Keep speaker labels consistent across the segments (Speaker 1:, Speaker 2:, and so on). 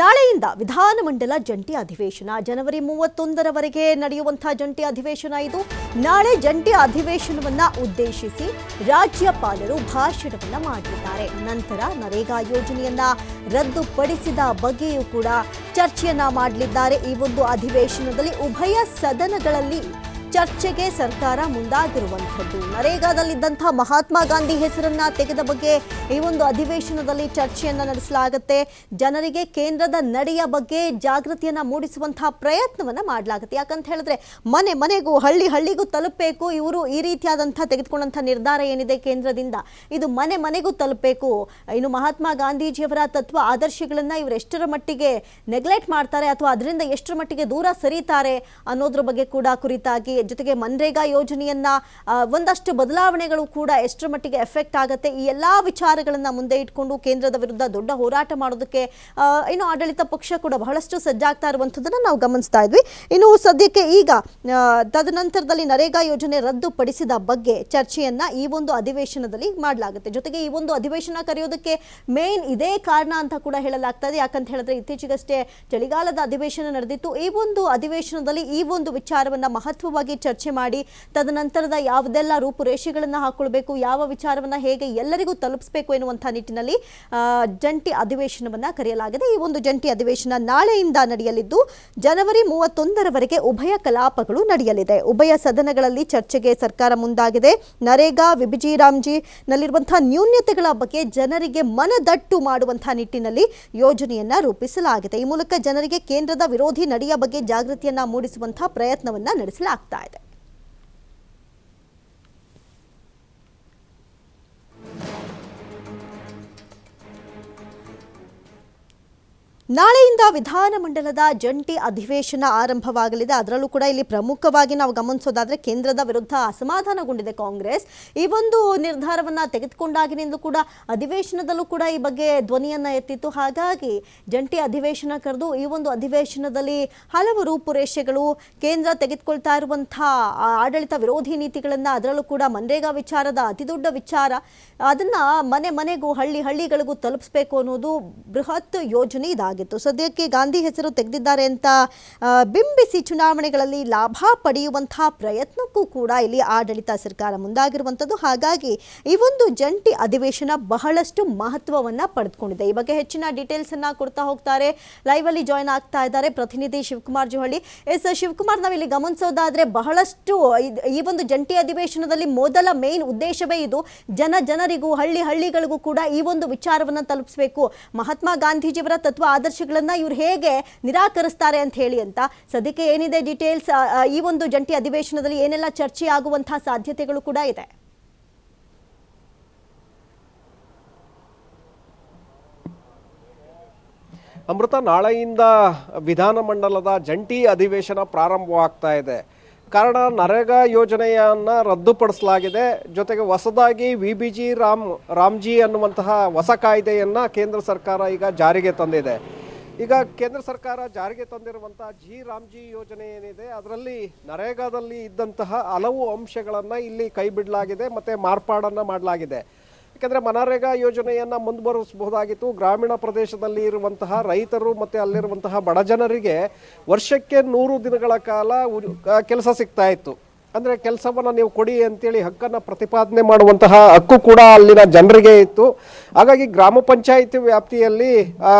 Speaker 1: ನಾಳೆಯಿಂದ ವಿಧಾನಮಂಡಲ ಜಂಟಿ ಅಧಿವೇಶನ ಜನವರಿ 31ರವರೆಗೆ ನಡೆಯುವಂತಹ ಜಂಟಿ ಅಧಿವೇಶನ ಇದು. ನಾಳೆ ಜಂಟಿ ಅಧಿವೇಶನವನ್ನ ಉದ್ದೇಶಿಸಿ ರಾಜ್ಯಪಾಲರು ಭಾಷಣವನ್ನ ಮಾಡಲಿದ್ದಾರೆ. ನಂತರ ನರೇಗಾ ಯೋಜನೆಯನ್ನ ರದ್ದುಪಡಿಸಿದ ಬಗ್ಗೆಯೂ ಕೂಡ ಚರ್ಚೆಯನ್ನ ಮಾಡಲಿದ್ದಾರೆ. ಈ ಒಂದು ಅಧಿವೇಶನದಲ್ಲಿ ಉಭಯ ಸದನಗಳಲ್ಲಿ ಚರ್ಚೆಗೆ ಸರ್ಕಾರ ಮುಂದಾಗಿರುವಂಥದ್ದು. ನರೇಗಾದಲ್ಲಿದ್ದಂತಹ ಮಹಾತ್ಮ ಗಾಂಧಿ ಹೆಸರನ್ನ ತೆಗೆದ ಬಗ್ಗೆ ಈ ಒಂದು ಅಧಿವೇಶನದಲ್ಲಿ ಚರ್ಚೆಯನ್ನ ನಡೆಸಲಾಗುತ್ತೆ. ಜನರಿಗೆ ಕೇಂದ್ರದ ನಡೆಯ ಬಗ್ಗೆ ಜಾಗೃತಿಯನ್ನ ಮೂಡಿಸುವಂತಹ ಪ್ರಯತ್ನವನ್ನ ಮಾಡಲಾಗುತ್ತೆ. ಯಾಕಂತ ಹೇಳಿದ್ರೆ ಮನೆ ಮನೆಗೂ ಹಳ್ಳಿಗೂ ತಲುಪಬೇಕು. ಇವರು ಈ ರೀತಿಯಾದಂತಹ ತೆಗೆದುಕೊಂಡಂತಹ ನಿರ್ಧಾರ ಏನಿದೆ ಕೇಂದ್ರದಿಂದ, ಇದು ಮನೆ ಮನೆಗೂ ತಲುಪಬೇಕು. ಇನ್ನು ಮಹಾತ್ಮ ಗಾಂಧೀಜಿಯವರ ತತ್ವ ಆದರ್ಶಗಳನ್ನ ಇವರು ಎಷ್ಟರ ಮಟ್ಟಿಗೆ ನೆಗ್ಲೆಕ್ಟ್ ಮಾಡ್ತಾರೆ ಅಥವಾ ಅದರಿಂದ ಎಷ್ಟರ ಮಟ್ಟಿಗೆ ದೂರ ಸರಿತಾರೆ ಅನ್ನೋದ್ರ ಬಗ್ಗೆ ಕೂಡ ಕುರಿತಾಗಿ, ಜೊತೆಗೆ ಮನ್ರೇಗಾ ಯೋಜನೆಯನ್ನ ಒಂದಷ್ಟು ಬದಲಾವಣೆಗಳು ಕೂಡ ಎಷ್ಟರ ಮಟ್ಟಿಗೆ ಎಫೆಕ್ಟ್ ಆಗುತ್ತೆ, ಈ ಎಲ್ಲಾ ವಿಚಾರಗಳನ್ನ ಮುಂದೆ ಇಟ್ಕೊಂಡು ಕೇಂದ್ರದ ವಿರುದ್ಧ ದೊಡ್ಡ ಹೋರಾಟ ಮಾಡೋದಕ್ಕೆ ಇನ್ನು ಆಡಳಿತ ಪಕ್ಷ ಕೂಡ ಬಹಳಷ್ಟು ಸಜ್ಜಾಗ್ತಾ ಇರುವಂಥದ್ದನ್ನು ನಾವು ಗಮನಿಸ್ತಾ ಇದ್ವಿ. ಇನ್ನು ಸದ್ಯಕ್ಕೆ ಈಗ ತದನಂತರದಲ್ಲಿ ನರೇಗಾ ಯೋಜನೆ ರದ್ದುಪಡಿಸಿದ ಬಗ್ಗೆ ಚರ್ಚೆಯನ್ನ ಈ ಒಂದು ಅಧಿವೇಶನದಲ್ಲಿ ಮಾಡಲಾಗುತ್ತೆ. ಜೊತೆಗೆ ಈ ಒಂದು ಅಧಿವೇಶನ ಕರೆಯೋದಕ್ಕೆ ಮೇನ್ ಇದೇ ಕಾರಣ ಅಂತ ಕೂಡ ಹೇಳಲಾಗ್ತಾ ಇದೆ. ಯಾಕಂತ ಹೇಳಿದ್ರೆ ಇತ್ತೀಚೆಗಷ್ಟೇ ಚಳಿಗಾಲದ ಅಧಿವೇಶನ ನಡೆದಿತ್ತು. ಈ ಒಂದು ಅಧಿವೇಶನದಲ್ಲಿ ಈ ಒಂದು ವಿಚಾರವನ್ನ ಮಹತ್ವವಾಗಿ ಚರ್ಚೆ ಮಾಡಿ ತದನಂತರದ ಯಾವುದೆಲ್ಲ ರೂಪುರೇಷೆಗಳನ್ನು ಹಾಕೊಳ್ಬೇಕು, ಯಾವ ವಿಚಾರವನ್ನ ಹೇಗೆ ಎಲ್ಲರಿಗೂ ತಲುಪಿಸಬೇಕು ಎನ್ನುವಂತಹ ನಿಟ್ಟಿನಲ್ಲಿ ಜಂಟಿ ಅಧಿವೇಶನವನ್ನ ಕರೆಯಲಾಗಿದೆ. ಈ ಒಂದು ಜಂಟಿ ಅಧಿವೇಶನ ನಾಳೆಯಿಂದ ನಡೆಯಲಿದ್ದು ಜನವರಿ 31ರವರೆಗೆ ಉಭಯ ಕಲಾಪಗಳು ನಡೆಯಲಿದೆ. ಉಭಯ ಸದನಗಳಲ್ಲಿ ಚರ್ಚೆಗೆ ಸರ್ಕಾರ ಮುಂದಾಗಿದೆ. ನರೇಗಾ ವಿಬಿಜಿ ರಾಮ್ಜಿ ನಲ್ಲಿರುವಂತಹ ನ್ಯೂನ್ಯತೆಗಳ ಬಗ್ಗೆ ಜನರಿಗೆ ಮನದಟ್ಟು ಮಾಡುವಂತಹ ನಿಟ್ಟಿನಲ್ಲಿ ಯೋಜನೆಯನ್ನ ರೂಪಿಸಲಾಗಿದೆ. ಈ ಮೂಲಕ ಜನರಿಗೆ ಕೇಂದ್ರದ ವಿರೋಧಿ ನಡೆಯ ಬಗ್ಗೆ ಜಾಗೃತಿಯನ್ನ ಮೂಡಿಸುವಂತಹ ಪ್ರಯತ್ನವನ್ನ ನಡೆಸಲಾಗ್ತಾ ಇದೆ. ನಾಳೆಯಿಂದ ವಿಧಾನಮಂಡಲದ ಜಂಟಿ ಅಧಿವೇಶನ ಆರಂಭವಾಗಲಿದೆ. ಅದರಲ್ಲೂ ಕೂಡ ಇಲ್ಲಿ ಪ್ರಮುಖವಾಗಿ ನಾವು ಗಮನಿಸೋದಾದ್ರೆ ಕೇಂದ್ರದ ವಿರುದ್ಧ ಅಸಮಾಧಾನಗೊಂಡಿದೆ ಕಾಂಗ್ರೆಸ್. ಈ ಒಂದು ನಿರ್ಧಾರವನ್ನ ತೆಗೆದುಕೊಂಡಾಗಿನಿಂದಲೂ ಕೂಡ ಅಧಿವೇಶನದಲ್ಲೂ ಕೂಡ ಈ ಬಗ್ಗೆ ಧ್ವನಿಯನ್ನ ಎತ್ತಿತ್ತು. ಹಾಗಾಗಿ ಜಂಟಿ ಅಧಿವೇಶನ ಕರೆದು ಈ ಒಂದು ಅಧಿವೇಶನದಲ್ಲಿ ಹಲವು ರೂಪುರೇಷೆಗಳು, ಕೇಂದ್ರ ತೆಗೆದುಕೊಳ್ತಾ ಇರುವಂತಹ ಆಡಳಿತ ವಿರೋಧಿ ನೀತಿಗಳನ್ನ, ಅದರಲ್ಲೂ ಕೂಡ ಮನ್ರೇಗಾ ವಿಚಾರದ ಅತಿದೊಡ್ಡ ವಿಚಾರ, ಅದನ್ನ ಮನೆ ಮನೆಗೂ ಹಳ್ಳಿಗಳಿಗೂ ತಲುಪಿಸಬೇಕು ಅನ್ನೋದು ಬೃಹತ್ ಯೋಜನೆ ಇದಾಗಿದೆ. ಸದ್ಯಕ್ಕೆ ಗಾಂಧಿ ಹೆಸರು ತೆಗೆದಿದ್ದಾರೆ ಅಂತ ಬಿಂಬಿಸಿ ಚುನಾವಣೆಗಳಲ್ಲಿ ಲಾಭ ಪಡೆಯುವಂತಹ ಪ್ರಯತ್ನಕ್ಕೂ ಕೂಡ ಇಲ್ಲಿ ಆಡಳಿತ ಸರ್ಕಾರ ಮುಂದಾಗಿರುವಂಥದ್ದು. ಹಾಗಾಗಿ ಈ ಒಂದು ಜಂಟಿ ಅಧಿವೇಶನ ಬಹಳಷ್ಟು ಮಹತ್ವವನ್ನ ಪಡೆದುಕೊಂಡಿದೆ. ಈ ಬಗ್ಗೆ ಹೆಚ್ಚಿನ ಡೀಟೇಲ್ಸ್ ಅನ್ನ ಕೊಡ್ತಾ ಹೋಗ್ತಾರೆ. ಲೈವ್ ಅಲ್ಲಿ ಜಾಯ್ನ್ ಆಗ್ತಾ ಇದ್ದಾರೆ ಪ್ರತಿನಿಧಿ ಶಿವಕುಮಾರ್ ಜೋಹಳ್ಳಿ. ಶಿವಕುಮಾರ್, ನಾವಿಲ್ಲಿ ಗಮನಿಸೋದಾದ್ರೆ ಬಹಳಷ್ಟು ಈ ಒಂದು ಜಂಟಿ ಅಧಿವೇಶನದಲ್ಲಿ ಮೊದಲ ಮೇನ್ ಉದ್ದೇಶವೇ ಇದು, ಜನರಿಗೂ ಹಳ್ಳಿಗಳಿಗೂ ಕೂಡ ಈ ಒಂದು ವಿಚಾರವನ್ನ ತಲುಪಿಸಬೇಕು. ಮಹಾತ್ಮ ಗಾಂಧೀಜಿಯವರ ತತ್ವ ಆದರ್ಶಗಳನ್ನ ಇವ್ರು ಹೇಗೆ ನಿರಾಕರಿಸ್ತಾರೆ ಅಂತ ಹೇಳಿ ಅಂತ ಸದ್ಯಕ್ಕೆ ಏನಿದೆ ಡೀಟೇಲ್ಸ್, ಈ ಒಂದು ಜಂಟಿ ಅಧಿವೇಶನದಲ್ಲಿ ಏನೆಲ್ಲ ಚರ್ಚೆ ಆಗುವಂತಹ ಸಾಧ್ಯತೆಗಳು ಕೂಡ ಇದೆ?
Speaker 2: ಅಮೃತ, ನಾಳೆಯಿಂದ ವಿಧಾನಮಂಡಲದ ಜಂಟಿ ಅಧಿವೇಶನ ಪ್ರಾರಂಭವಾಗ್ತಾ ಇದೆ. ಕಾರಣ ನರೇಗಾ ಯೋಜನೆಯನ್ನ ರದ್ದುಪಡಿಸಲಾಗಿದೆ. ಜೊತೆಗೆ ಹೊಸದಾಗಿ ವಿಬಿಜಿ ರಾಮ್ಜಿ ಅನ್ನುವಂತಹ ಹೊಸ ಕಾಯ್ದೆಯನ್ನ ಕೇಂದ್ರ ಸರ್ಕಾರ ಈಗ ಜಾರಿಗೆ ತಂದಿದೆ. ಈಗ ಕೇಂದ್ರ ಸರ್ಕಾರ ಜಾರಿಗೆ ತಂದಿರುವಂತಹ ರಾಮ್ಜಿ ಯೋಜನೆ ಏನಿದೆ, ಅದರಲ್ಲಿ ನರೇಗಾದಲ್ಲಿ ಇದ್ದಂತಹ ಹಲವು ಅಂಶಗಳನ್ನು ಇಲ್ಲಿ ಕೈ ಬಿಡಲಾಗಿದೆ ಮತ್ತು ಮಾರ್ಪಾಡನ್ನು ಮಾಡಲಾಗಿದೆ. ಯಾಕೆಂದರೆ ಮನರೇಗಾ ಯೋಜನೆಯನ್ನು ಮುಂದುವರಿಸಬಹುದಾಗಿತ್ತು. ಗ್ರಾಮೀಣ ಪ್ರದೇಶದಲ್ಲಿ ಇರುವಂತಹ ರೈತರು ಮತ್ತು ಅಲ್ಲಿರುವಂತಹ ಬಡ ಜನರಿಗೆ ವರ್ಷಕ್ಕೆ 100 ದಿನಗಳ ಕಾಲ ಕೆಲಸ ಸಿಗ್ತಾ ಇತ್ತು. ಅಂದರೆ ಕೆಲಸವನ್ನು ನೀವು ಕೊಡಿ ಅಂತೇಳಿ ಹಕ್ಕನ್ನು ಪ್ರತಿಪಾದನೆ ಮಾಡುವಂತಹ ಹಕ್ಕು ಕೂಡ ಅಲ್ಲಿನ ಜನರಿಗೆ ಇತ್ತು. ಹಾಗಾಗಿ ಗ್ರಾಮ ಪಂಚಾಯಿತಿ ವ್ಯಾಪ್ತಿಯಲ್ಲಿ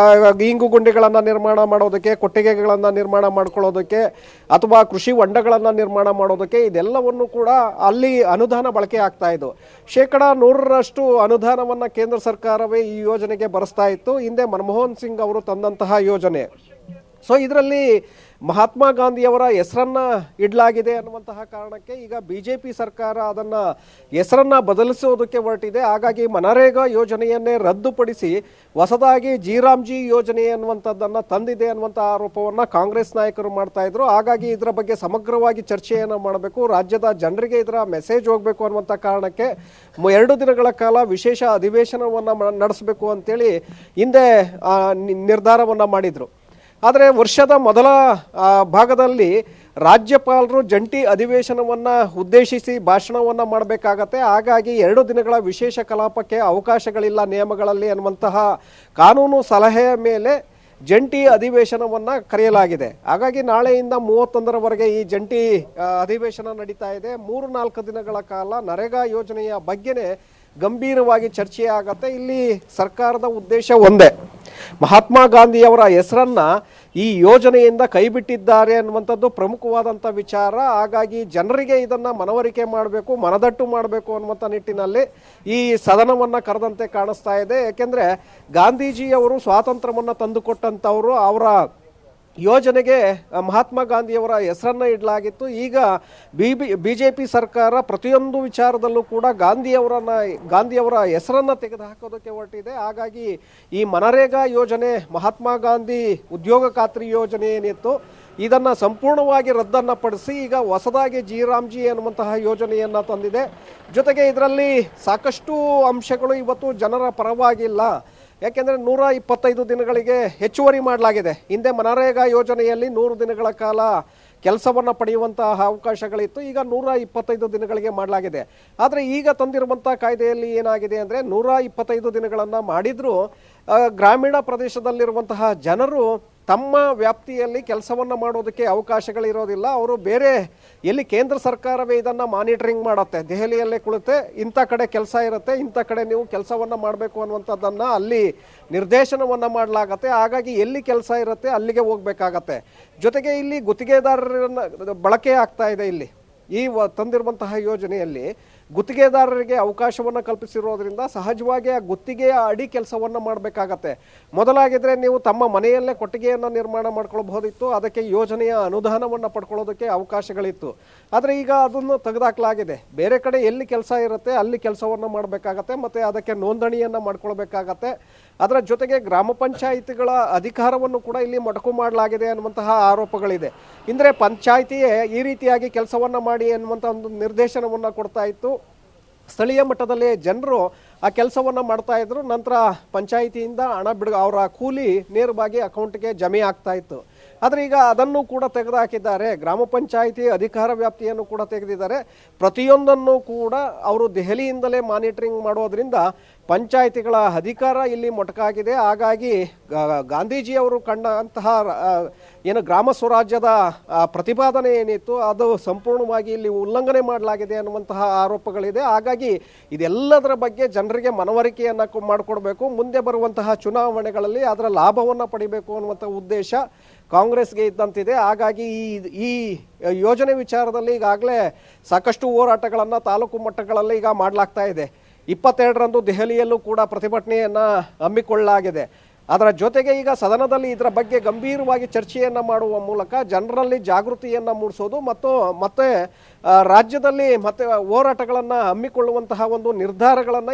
Speaker 2: ಇಂಗು ಗುಂಡಿಗಳನ್ನು ನಿರ್ಮಾಣ ಮಾಡೋದಕ್ಕೆ, ಕೊಟ್ಟಿಗೆಗಳನ್ನು ನಿರ್ಮಾಣ ಮಾಡ್ಕೊಳ್ಳೋದಕ್ಕೆ ಅಥವಾ ಕೃಷಿ ಹೊಂಡಗಳನ್ನು ನಿರ್ಮಾಣ ಮಾಡೋದಕ್ಕೆ ಇದೆಲ್ಲವನ್ನು ಕೂಡ ಅಲ್ಲಿ ಅನುದಾನ ಬಳಕೆ ಆಗ್ತಾ ಇದ್ದು. 100% ಅನುದಾನವನ್ನು ಕೇಂದ್ರ ಸರ್ಕಾರವೇ ಈ ಯೋಜನೆಗೆ ಬರೆಸ್ತಾ ಇತ್ತು. ಹಿಂದೆ ಮನಮೋಹನ್ ಸಿಂಗ್ ಅವರು ತಂದಂತಹ ಯೋಜನೆ. ಸೊ ಇದರಲ್ಲಿ ಮಹಾತ್ಮ ಗಾಂಧಿಯವರ ಹೆಸರನ್ನ ಇಡಲಾಗಿದೆ ಅನ್ನುವಂತಹ ಕಾರಣಕ್ಕೆ ಈಗ ಬಿಜೆಪಿ ಸರ್ಕಾರ ಅದನ್ನು ಹೆಸರನ್ನ ಬದಲಿಸೋದಕ್ಕೆ ಹೊರಟಿದೆ. ಹಾಗಾಗಿ ಮನರೇಗಾ ಯೋಜನೆಯನ್ನೇ ರದ್ದುಪಡಿಸಿ ಹೊಸದಾಗಿ ರಾಮ್ಜಿ ಯೋಜನೆ ಅನ್ನುವಂಥದ್ದನ್ನು ತಂದಿದೆ ಅನ್ನುವಂಥ ಆರೋಪವನ್ನು ಕಾಂಗ್ರೆಸ್ ನಾಯಕರು ಮಾಡ್ತಾ ಇದ್ರು. ಹಾಗಾಗಿ ಇದರ ಬಗ್ಗೆ ಸಮಗ್ರವಾಗಿ ಚರ್ಚೆಯನ್ನು ಮಾಡಬೇಕು, ರಾಜ್ಯದ ಜನರಿಗೆ ಇದರ ಮೆಸೇಜ್ ಹೋಗಬೇಕು ಅನ್ನುವಂಥ ಕಾರಣಕ್ಕೆ 2 ದಿನಗಳ ಕಾಲ ವಿಶೇಷ ಅಧಿವೇಶನವನ್ನು ನಡೆಸಬೇಕು ಅಂತೇಳಿ ಹಿಂದೆ ನಿರ್ಧಾರವನ್ನು ಮಾಡಿದರು. ಆದರೆ ವರ್ಷದ ಮೊದಲ ಭಾಗದಲ್ಲಿ ರಾಜ್ಯಪಾಲರು ಜಂಟಿ ಅಧಿವೇಶನವನ್ನು ಉದ್ದೇಶಿಸಿ ಭಾಷಣವನ್ನು ಮಾಡಬೇಕಾಗತ್ತೆ. ಹಾಗಾಗಿ 2 ದಿನಗಳ ವಿಶೇಷ ಕಲಾಪಕ್ಕೆ ಅವಕಾಶಗಳಿಲ್ಲ ನಿಯಮಗಳಲ್ಲಿ ಅನ್ನುವಂತಹ ಕಾನೂನು ಸಲಹೆಯ ಮೇಲೆ ಜಂಟಿ ಅಧಿವೇಶನವನ್ನು ಕರೆಯಲಾಗಿದೆ. ಹಾಗಾಗಿ ನಾಳೆಯಿಂದ 31ರವರೆಗೆ ಈ ಜಂಟಿ ಅಧಿವೇಶನ ನಡೀತಾ ಇದೆ. 3-4 ದಿನಗಳ ಕಾಲ ನರೇಗಾ ಯೋಜನೆಯ ಬಗ್ಗೆನೇ ಗಂಭೀರವಾಗಿ ಚರ್ಚೆ ಆಗತ್ತೆ. ಇಲ್ಲಿ ಸರ್ಕಾರದ ಉದ್ದೇಶ ಒಂದೇ, ಮಹಾತ್ಮ ಗಾಂಧಿಯವರ ಹೆಸರನ್ನ ಈ ಯೋಜನೆಯಿಂದ ಕೈಬಿಟ್ಟಿದ್ದಾರೆ ಅನ್ನುವಂಥದ್ದು ಪ್ರಮುಖವಾದಂಥ ವಿಚಾರ. ಹಾಗಾಗಿ ಜನರಿಗೆ ಇದನ್ನು ಮನವರಿಕೆ ಮಾಡಬೇಕು, ಮನದಟ್ಟು ಮಾಡಬೇಕು ಅನ್ನುವಂಥ ನಿಟ್ಟಿನಲ್ಲಿ ಈ ಸದನವನ್ನು ಕರೆದಂತೆ ಕಾಣಿಸ್ತಾ ಇದೆ. ಯಾಕೆಂದರೆ ಗಾಂಧೀಜಿಯವರು ಸ್ವಾತಂತ್ರ್ಯವನ್ನು ತಂದುಕೊಟ್ಟಂಥವರು, ಅವರ ಯೋಜನೆಗೆ ಮಹಾತ್ಮ ಗಾಂಧಿಯವರ ಹೆಸರನ್ನು ಇಡಲಾಗಿತ್ತು. ಈಗ BJP ಸರ್ಕಾರ ಪ್ರತಿಯೊಂದು ವಿಚಾರದಲ್ಲೂ ಕೂಡ ಗಾಂಧಿಯವರ ಹೆಸರನ್ನು ತೆಗೆದುಹಾಕೋದಕ್ಕೆ ಹೊರಟಿದೆ. ಹಾಗಾಗಿ ಈ ಮನರೇಗಾ ಯೋಜನೆ, ಮಹಾತ್ಮ ಗಾಂಧಿ ಉದ್ಯೋಗ ಖಾತ್ರಿ ಯೋಜನೆ ಏನಿತ್ತು ಇದನ್ನು ಸಂಪೂರ್ಣವಾಗಿ ರದ್ದನ್ನು ಪಡಿಸಿ ಈಗ ಹೊಸದಾಗಿ ರಾಮ್ಜಿ ಅನ್ನುವಂತಹ ಯೋಜನೆಯನ್ನು ತಂದಿದೆ. ಜೊತೆಗೆ ಇದರಲ್ಲಿ ಸಾಕಷ್ಟು ಅಂಶಗಳು ಇವತ್ತು ಜನರ ಪರವಾಗಿಲ್ಲ. ಯಾಕೆಂದರೆ 125 ದಿನಗಳಿಗೆ ಹೆಚ್ಚುವರಿ ಮಾಡಲಾಗಿದೆ. ಹಿಂದೆ ಮನರೇಗಾ ಯೋಜನೆಯಲ್ಲಿ 100 ದಿನಗಳ ಕಾಲ ಕೆಲಸವನ್ನು ಪಡೆಯುವಂತಹ ಅವಕಾಶಗಳಿತ್ತು, ಈಗ 125 ದಿನಗಳಿಗೆ ಮಾಡಲಾಗಿದೆ. ಆದರೆ ಈಗ ತಂದಿರುವಂಥ ಕಾಯ್ದೆಯಲ್ಲಿ ಏನಾಗಿದೆ ಅಂದರೆ 125 ದಿನಗಳನ್ನು ಮಾಡಿದರೂ ಗ್ರಾಮೀಣ ಪ್ರದೇಶದಲ್ಲಿರುವಂತಹ ಜನರು ತಮ್ಮ ವ್ಯಾಪ್ತಿಯಲ್ಲಿ ಕೆಲಸವನ್ನು ಮಾಡೋದಕ್ಕೆ ಅವಕಾಶಗಳಿರೋದಿಲ್ಲ. ಅವರು ಬೇರೆ ಎಲ್ಲಿ ಕೇಂದ್ರ ಸರ್ಕಾರವೇ ಇದನ್ನು ಮಾನಿಟರಿಂಗ್ ಮಾಡುತ್ತೆ, ದೆಹಲಿಯಲ್ಲೇ ಕುಳಿತೆ ಇಂಥ ಕಡೆ ಕೆಲಸ ಇರುತ್ತೆ, ಇಂಥ ಕಡೆ ನೀವು ಕೆಲಸವನ್ನು ಮಾಡಬೇಕು ಅನ್ನುವಂಥದ್ದನ್ನು ಅಲ್ಲಿ ನಿರ್ದೇಶನವನ್ನು ಮಾಡಲಾಗತ್ತೆ. ಹಾಗಾಗಿ ಎಲ್ಲಿ ಕೆಲಸ ಇರುತ್ತೆ ಅಲ್ಲಿಗೆ ಹೋಗಬೇಕಾಗತ್ತೆ. ಜೊತೆಗೆ ಇಲ್ಲಿ ಗುತ್ತಿಗೆದಾರರನ್ನು ಬಳಕೆ ಆಗ್ತಾ ಇದೆ. ಇಲ್ಲಿ ಈ ತಂದಿರುವಂತಹ ಯೋಜನೆಯಲ್ಲಿ ಗುತ್ತಿಗೆದಾರರಿಗೆ ಅವಕಾಶವನ್ನು ಕಲ್ಪಿಸಿರೋದ್ರಿಂದ ಸಹಜವಾಗಿ ಆ ಗುತ್ತಿಗೆಯ ಅಡಿ ಕೆಲಸವನ್ನು ಮಾಡಬೇಕಾಗತ್ತೆ. ಮೊದಲಾಗಿದ್ದರೆ ನೀವು ತಮ್ಮ ಮನೆಯಲ್ಲೇ ಕೊಟ್ಟಿಗೆಯನ್ನು ನಿರ್ಮಾಣ ಮಾಡ್ಕೊಳ್ಬಹುದಿತ್ತು, ಅದಕ್ಕೆ ಯೋಜನೆಯ ಅನುದಾನವನ್ನು ಪಡ್ಕೊಳ್ಳೋದಕ್ಕೆ ಅವಕಾಶಗಳಿತ್ತು. ಆದರೆ ಈಗ ಅದನ್ನು ತೆಗೆದುಹಾಕಲಾಗಿದೆ. ಬೇರೆ ಕಡೆ ಎಲ್ಲಿ ಕೆಲಸ ಇರುತ್ತೆ ಅಲ್ಲಿ ಕೆಲಸವನ್ನು ಮಾಡಬೇಕಾಗತ್ತೆ ಮತ್ತು ಅದಕ್ಕೆ ನೋಂದಣಿಯನ್ನು ಮಾಡ್ಕೊಳ್ಬೇಕಾಗತ್ತೆ. ಅದರ ಜೊತೆಗೆ ಗ್ರಾಮ ಪಂಚಾಯಿತಿಗಳ ಅಧಿಕಾರವನ್ನು ಕೂಡ ಇಲ್ಲಿ ಮೊಟಕು ಮಾಡಲಾಗಿದೆ ಅನ್ನುವಂತಹ ಆರೋಪಗಳಿದೆ. ಅಂದರೆ ಪಂಚಾಯಿತಿಯೇ ಈ ರೀತಿಯಾಗಿ ಕೆಲಸವನ್ನು ಮಾಡಿ ಅನ್ನುವಂಥ ಒಂದು ನಿರ್ದೇಶನವನ್ನು ಕೊಡ್ತಾ ಇತ್ತು. ಸ್ಥಳೀಯ ಮಟ್ಟದಲ್ಲಿ ಜನರು ಆ ಕೆಲಸವನ್ನು ಮಾಡ್ತಾ ಇದ್ರು. ನಂತರ ಪಂಚಾಯಿತಿಯಿಂದ ಹಣ ಅವರ ಕೂಲಿ ನೇರವಾಗಿ ಅಕೌಂಟ್ಗೆ ಜಮೆ ಆಗ್ತಾ ಇತ್ತು. ಆದರೆ ಈಗ ಅದನ್ನು ಕೂಡ ತೆಗೆದುಹಾಕಿದ್ದಾರೆ. ಗ್ರಾಮ ಪಂಚಾಯಿತಿ ಅಧಿಕಾರ ವ್ಯಾಪ್ತಿಯನ್ನು ಕೂಡ ತೆಗೆದಿದ್ದಾರೆ. ಪ್ರತಿಯೊಂದನ್ನು ಕೂಡ ಅವರು ದೆಹಲಿಯಿಂದಲೇ ಮಾನಿಟರಿಂಗ್ ಮಾಡೋದ್ರಿಂದ ಪಂಚಾಯಿತಿಗಳ ಅಧಿಕಾರ ಇಲ್ಲಿ ಮೊಟಕಾಗಿದೆ. ಹಾಗಾಗಿ ಗಾಂಧೀಜಿಯವರು ಕಂಡಂತಹ ಏನು ಗ್ರಾಮ ಸ್ವರಾಜ್ಯದ ಪ್ರತಿಪಾದನೆ ಏನಿತ್ತು ಅದು ಸಂಪೂರ್ಣವಾಗಿ ಇಲ್ಲಿ ಉಲ್ಲಂಘನೆ ಮಾಡಲಾಗಿದೆ ಅನ್ನುವಂತಹ ಆರೋಪಗಳಿದೆ. ಹಾಗಾಗಿ ಇದೆಲ್ಲದರ ಬಗ್ಗೆ ಜನರಿಗೆ ಮನವರಿಕೆಯನ್ನು ಮಾಡಿಕೊಡ್ಬೇಕು. ಮುಂದೆ ಬರುವಂತಹ ಚುನಾವಣೆಗಳಲ್ಲಿ ಅದರ ಲಾಭವನ್ನು ಪಡಿಬೇಕು ಅನ್ನುವಂಥ ಉದ್ದೇಶ ಕಾಂಗ್ರೆಸ್ಗೆ ಇದ್ದಂತಿದೆ. ಹಾಗಾಗಿ ಈ ಯೋಜನೆ ವಿಚಾರದಲ್ಲಿ ಈಗಾಗಲೇ ಸಾಕಷ್ಟು ಹೋರಾಟಗಳನ್ನು ತಾಲೂಕು ಮಟ್ಟಗಳಲ್ಲಿ ಈಗ ಮಾಡಲಾಗ್ತಾ ಇದೆ. 22ರಂದು ದೆಹಲಿಯಲ್ಲೂ ಕೂಡ ಪ್ರತಿಭಟನೆಯನ್ನು ಹಮ್ಮಿಕೊಳ್ಳಲಾಗಿದೆ. ಅದರ ಜೊತೆಗೆ ಈಗ ಸದನದಲ್ಲಿ ಇದರ ಬಗ್ಗೆ ಗಂಭೀರವಾಗಿ ಚರ್ಚೆಯನ್ನು ಮಾಡುವ ಮೂಲಕ ಜನರಲ್ಲಿ ಜಾಗೃತಿಯನ್ನು ಮೂಡಿಸೋದು ಮತ್ತೆ ರಾಜ್ಯದಲ್ಲಿ ಮತ್ತೆ ಹೋರಾಟಗಳನ್ನು ಹಮ್ಮಿಕೊಳ್ಳುವಂತಹ ಒಂದು ನಿರ್ಧಾರಗಳನ್ನು